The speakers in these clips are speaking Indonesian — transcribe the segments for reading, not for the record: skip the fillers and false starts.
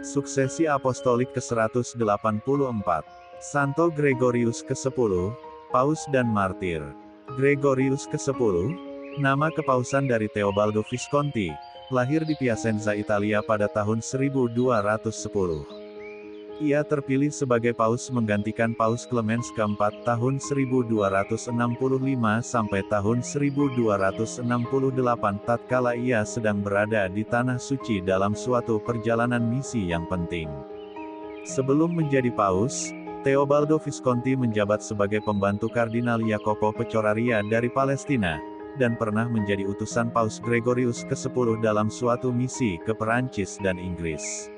Suksesi Apostolik ke-184. Santo Gregorius ke-10, Paus dan Martir. Gregorius ke-10, nama kepausan dari Teobaldo Visconti, lahir di Piacenza, Italia pada tahun 1210. Ia terpilih sebagai paus menggantikan Paus Clemens keempat tahun 1265 sampai tahun 1268 tatkala ia sedang berada di Tanah Suci dalam suatu perjalanan misi yang penting. Sebelum menjadi paus, Teobaldo Visconti menjabat sebagai pembantu Kardinal Jacopo Pecoraria dari Palestina, dan pernah menjadi utusan Paus Gregorius ke-10 dalam suatu misi ke Perancis dan Inggris.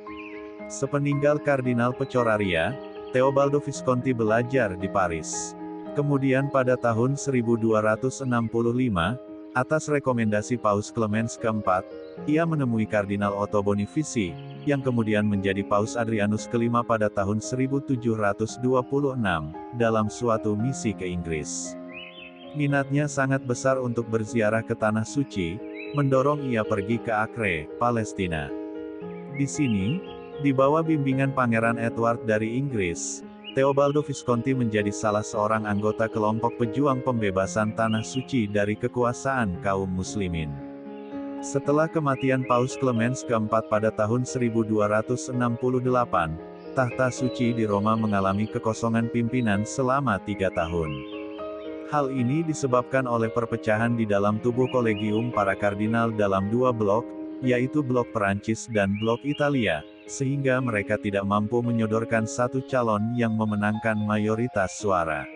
Sepeninggal Kardinal Pecoraria, Teobaldo Visconti belajar di Paris. Kemudian pada tahun 1265, atas rekomendasi Paus Clemens keempat, ia menemui Kardinal Otto Boniface, yang kemudian menjadi Paus Adrianus kelima pada tahun 1726, dalam suatu misi ke Inggris. Minatnya sangat besar untuk berziarah ke Tanah Suci, mendorong ia pergi ke Acre, Palestina. Di sini, di bawah bimbingan Pangeran Edward dari Inggris, Teobaldo Visconti menjadi salah seorang anggota kelompok pejuang pembebasan Tanah Suci dari kekuasaan kaum muslimin. Setelah kematian Paus Clemens keempat pada tahun 1268, tahta suci di Roma mengalami kekosongan pimpinan selama 3 tahun. Hal ini disebabkan oleh perpecahan di dalam tubuh kolegium para kardinal dalam 2 blok, yaitu blok Perancis dan blok Italia, sehingga mereka tidak mampu menyodorkan satu calon yang memenangkan mayoritas suara.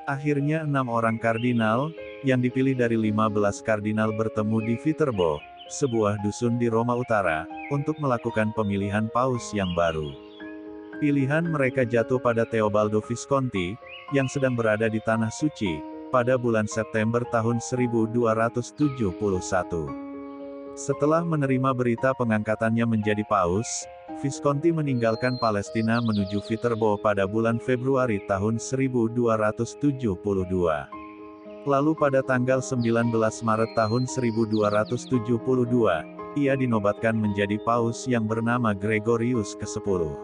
Akhirnya 6 orang kardinal, yang dipilih dari 15 kardinal bertemu di Viterbo, sebuah dusun di Roma Utara, untuk melakukan pemilihan paus yang baru. Pilihan mereka jatuh pada Teobaldo Visconti, yang sedang berada di Tanah Suci, pada bulan September tahun 1271. Setelah menerima berita pengangkatannya menjadi paus, Visconti meninggalkan Palestina menuju Viterbo pada bulan Februari tahun 1272. Lalu pada tanggal 19 Maret tahun 1272, ia dinobatkan menjadi paus yang bernama Gregorius ke-10.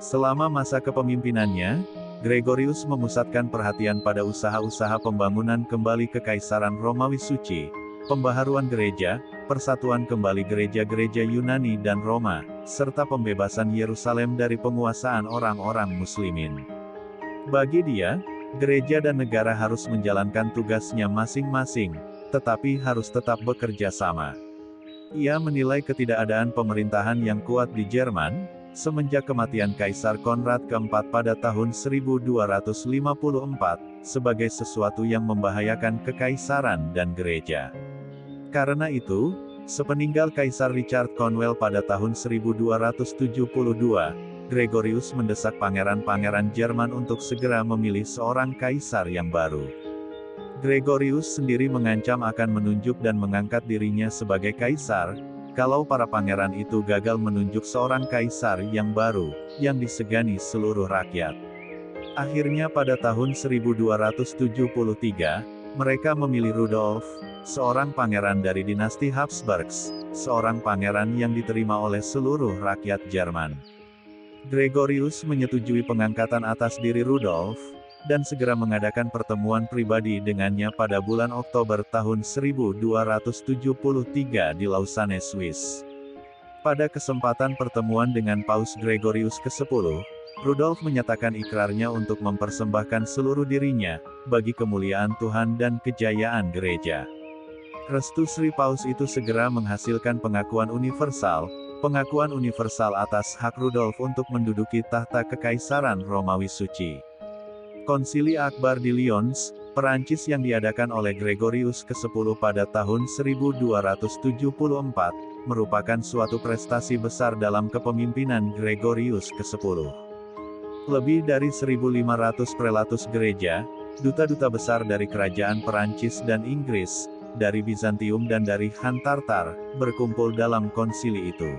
Selama masa kepemimpinannya, Gregorius memusatkan perhatian pada usaha-usaha pembangunan kembali Kekaisaran Romawi Suci, pembaharuan gereja, persatuan kembali gereja-gereja Yunani dan Roma, serta pembebasan Yerusalem dari penguasaan orang-orang muslimin. Bagi dia, gereja dan negara harus menjalankan tugasnya masing-masing, tetapi harus tetap bekerja sama. Ia menilai ketidakadaan pemerintahan yang kuat di Jerman, semenjak kematian Kaisar Konrad keempat pada tahun 1254, sebagai sesuatu yang membahayakan kekaisaran dan gereja. Karena itu, sepeninggal Kaisar Richard Cromwell pada tahun 1272, Gregorius mendesak pangeran-pangeran Jerman untuk segera memilih seorang kaisar yang baru. Gregorius sendiri mengancam akan menunjuk dan mengangkat dirinya sebagai kaisar, kalau para pangeran itu gagal menunjuk seorang kaisar yang baru, yang disegani seluruh rakyat. Akhirnya pada tahun 1273, mereka memilih Rudolf, seorang pangeran dari dinasti Habsburgs, seorang pangeran yang diterima oleh seluruh rakyat Jerman. Gregorius menyetujui pengangkatan atas diri Rudolf, dan segera mengadakan pertemuan pribadi dengannya pada bulan Oktober tahun 1273 di Lausanne, Swiss. Pada kesempatan pertemuan dengan Paus Gregorius ke-10, Rudolf menyatakan ikrarnya untuk mempersembahkan seluruh dirinya, bagi kemuliaan Tuhan dan kejayaan gereja. Restu Sri Paus itu segera menghasilkan pengakuan universal atas hak Rudolf untuk menduduki tahta Kekaisaran Romawi Suci. Konsili Akbar di Lyons, Perancis yang diadakan oleh Gregorius ke-10 pada tahun 1274, merupakan suatu prestasi besar dalam kepemimpinan Gregorius ke-10. Lebih dari 1.500 prelatus gereja, duta-duta besar dari kerajaan Perancis dan Inggris, dari Bizantium dan dari Khan Tartar, berkumpul dalam konsili itu.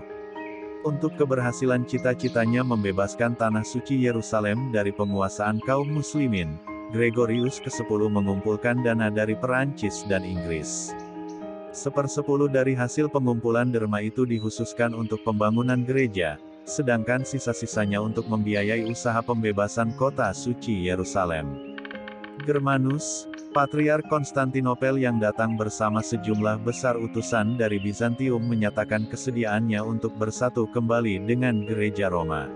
Untuk keberhasilan cita-citanya membebaskan Tanah Suci Yerusalem dari penguasaan kaum muslimin, Gregorius ke-10 mengumpulkan dana dari Perancis dan Inggris. 1/10 dari hasil pengumpulan derma itu dikhususkan untuk pembangunan gereja, sedangkan sisa-sisanya untuk membiayai usaha pembebasan kota suci Yerusalem. Germanus, Patriark Konstantinopel yang datang bersama sejumlah besar utusan dari Bizantium menyatakan kesediaannya untuk bersatu kembali dengan Gereja Roma.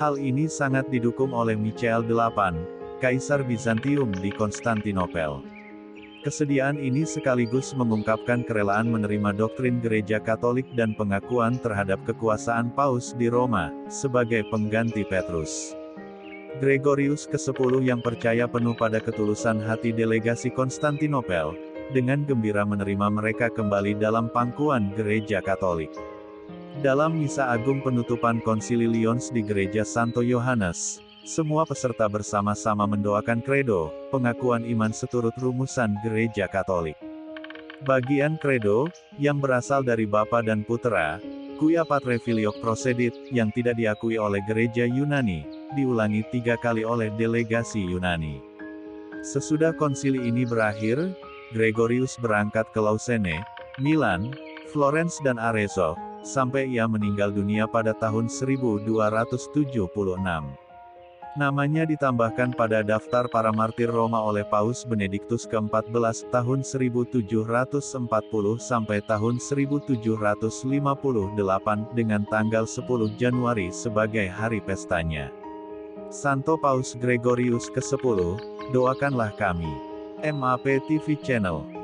Hal ini sangat didukung oleh Michael VIII, Kaisar Bizantium di Konstantinopel. Kesediaan ini sekaligus mengungkapkan kerelaan menerima doktrin Gereja Katolik dan pengakuan terhadap kekuasaan Paus di Roma, sebagai pengganti Petrus. Gregorius ke-10 yang percaya penuh pada ketulusan hati delegasi Konstantinopel, dengan gembira menerima mereka kembali dalam pangkuan Gereja Katolik. Dalam Misa Agung penutupan Konsili Lyons di Gereja Santo Yohanes, semua peserta bersama-sama mendoakan kredo, pengakuan iman seturut rumusan Gereja Katolik. Bagian kredo, yang berasal dari Bapa dan Putera, Quia Patre Filioque Procedit, yang tidak diakui oleh Gereja Yunani, diulangi 3 kali oleh delegasi Yunani. Sesudah konsili ini berakhir, Gregorius berangkat ke Lausanne, Milan, Florence dan Arezzo, sampai ia meninggal dunia pada tahun 1276. Namanya ditambahkan pada daftar para martir Roma oleh Paus Benediktus ke-14 tahun 1740 sampai tahun 1758 dengan tanggal 10 Januari sebagai hari pestanya. Santo Paus Gregorius ke-10, doakanlah kami. MAP TV Channel.